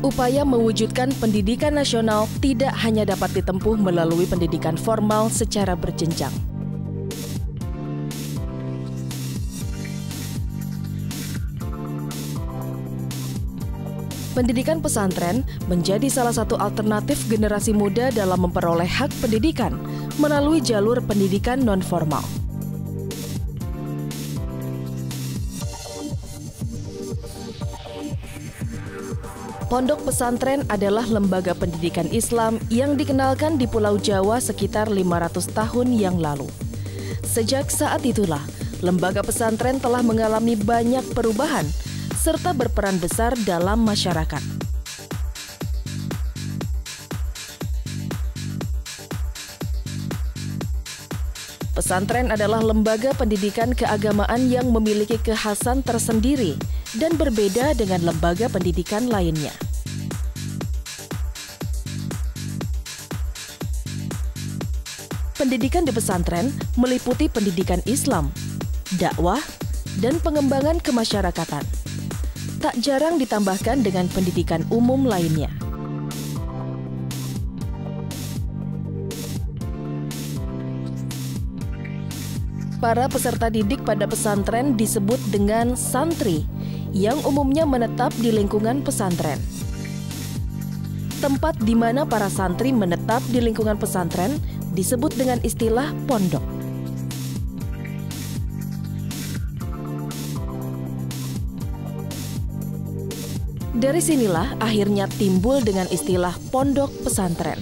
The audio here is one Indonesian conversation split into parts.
Upaya mewujudkan pendidikan nasional tidak hanya dapat ditempuh melalui pendidikan formal secara berjenjang. Pendidikan pesantren menjadi salah satu alternatif generasi muda dalam memperoleh hak pendidikan melalui jalur pendidikan non-formal. Pondok pesantren adalah lembaga pendidikan Islam yang dikenalkan di Pulau Jawa sekitar 500 tahun yang lalu. Sejak saat itulah, lembaga pesantren telah mengalami banyak perubahan serta berperan besar dalam masyarakat. Pesantren adalah lembaga pendidikan keagamaan yang memiliki kekhasan tersendiri dan berbeda dengan lembaga pendidikan lainnya. Pendidikan di pesantren meliputi pendidikan Islam, dakwah, dan pengembangan kemasyarakatan. Tak jarang ditambahkan dengan pendidikan umum lainnya. Para peserta didik pada pesantren disebut dengan santri, yang umumnya menetap di lingkungan pesantren. Tempat di mana para santri menetap di lingkungan pesantren disebut dengan istilah pondok. Dari sinilah akhirnya timbul dengan istilah pondok pesantren.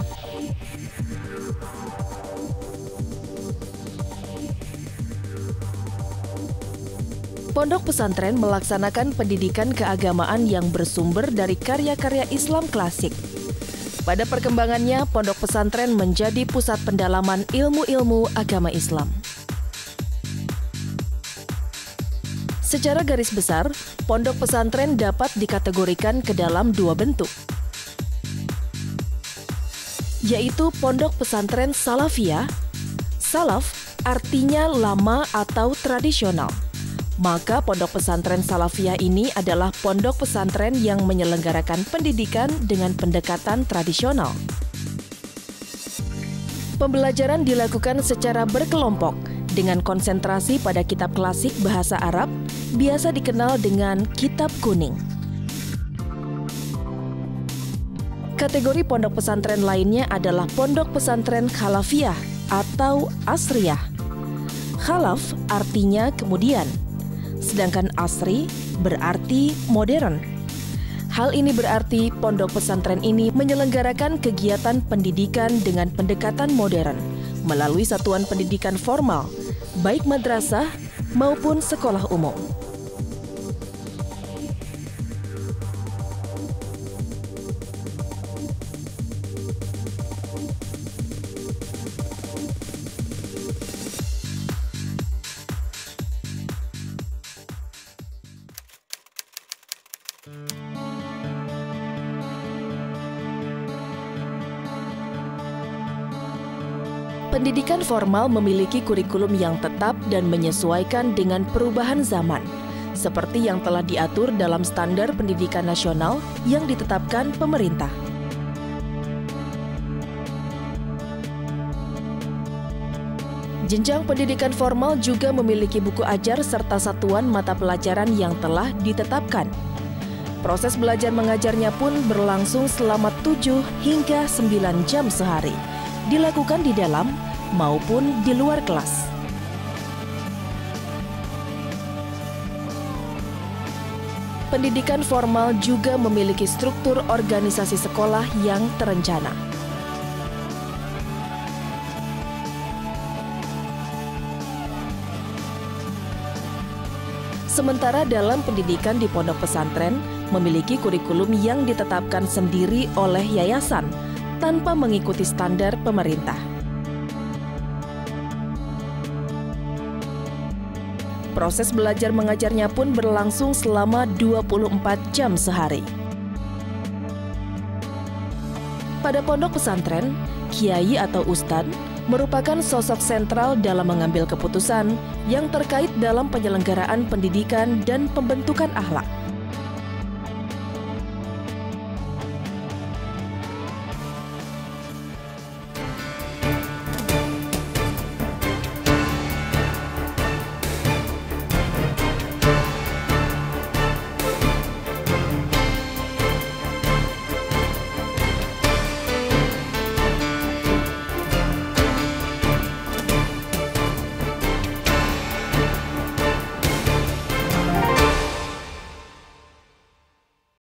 Pondok pesantren melaksanakan pendidikan keagamaan yang bersumber dari karya-karya Islam klasik. Pada perkembangannya, pondok pesantren menjadi pusat pendalaman ilmu-ilmu agama Islam. Secara garis besar, pondok pesantren dapat dikategorikan ke dalam dua bentuk, yaitu pondok pesantren salafiyah. Salaf artinya lama atau tradisional. Maka pondok pesantren salafiyah ini adalah pondok pesantren yang menyelenggarakan pendidikan dengan pendekatan tradisional. Pembelajaran dilakukan secara berkelompok dengan konsentrasi pada kitab klasik bahasa Arab, biasa dikenal dengan kitab kuning. Kategori pondok pesantren lainnya adalah pondok pesantren khalafiyah atau asriyah. Khalaf artinya kemudian, sedangkan asri berarti modern. Hal ini berarti pondok pesantren ini menyelenggarakan kegiatan pendidikan dengan pendekatan modern melalui satuan pendidikan formal, baik madrasah maupun sekolah umum. Pendidikan formal memiliki kurikulum yang tetap dan menyesuaikan dengan perubahan zaman, seperti yang telah diatur dalam Standar Pendidikan Nasional yang ditetapkan pemerintah. Jenjang pendidikan formal juga memiliki buku ajar serta satuan mata pelajaran yang telah ditetapkan. Proses belajar mengajarnya pun berlangsung selama 7 hingga 9 jam sehari, dilakukan di dalam maupun di luar kelas. Pendidikan formal juga memiliki struktur organisasi sekolah yang terencana. Sementara dalam pendidikan di pondok pesantren memiliki kurikulum yang ditetapkan sendiri oleh yayasan tanpa mengikuti standar pemerintah. Proses belajar mengajarnya pun berlangsung selama 24 jam sehari. Pada pondok pesantren, kiai atau ustadz merupakan sosok sentral dalam mengambil keputusan yang terkait dalam penyelenggaraan pendidikan dan pembentukan akhlak.